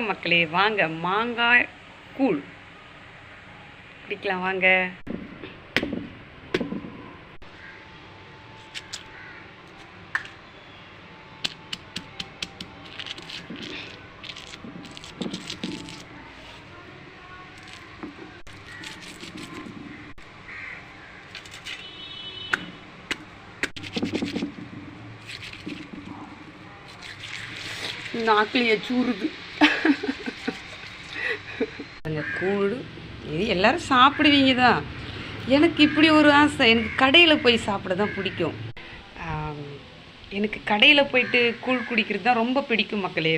மக்களே வாங்க மாங்காய் கூழ் குடிக்கலாம் வாங்க. நாக்கிலேயே சூறுது அந்த கூழ். இது எல்லோரும் சாப்பிடுவீங்க தான். எனக்கு இப்படி ஒரு ஆசை, எனக்கு கடையில் போய் சாப்பிட தான் பிடிக்கும். எனக்கு கடையில் போயிட்டு கூழ் குடிக்கிறது தான் ரொம்ப பிடிக்கும் மக்களே.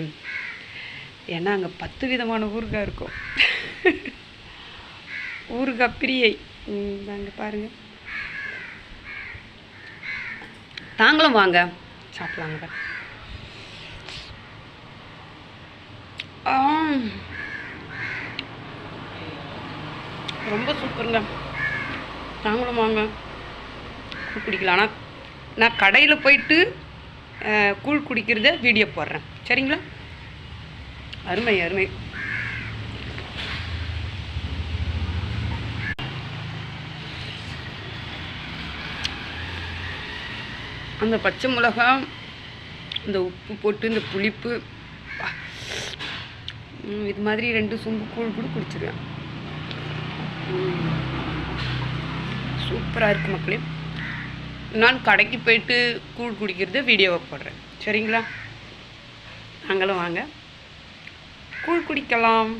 ஏன்னா அங்கே 10 விதமான ஊறுகாய் இருக்கும். ஊறுகாய் பிரியை அங்கே பாருங்கள். தாங்களும் வாங்க சாப்பிட்லாங்க. ரொம்ப சூப்பருங்க. நாங்களும் வாங்க கூழ் குடிக்கலாம். ஆனால் நான் கடையில் போயிட்டு கூழ் குடிக்கிறத வீடியோ போடுறேன், சரிங்களா? அருமை அருமை. அந்த பச்சை மிளகாய், இந்த உப்பு போட்டு இந்த புளிப்பு, இது மாதிரி 2 சொம்பு கூழ் கூட குடிச்சிருவேன். சூப்பராக இருக்குது மக்களே. நான் கடைக்கு போயிட்டு கூழ் குடிக்கிறத வீடியோவை போடுறேன், சரிங்களா? நாங்களும் வாங்க கூழ் குடிக்கலாம்.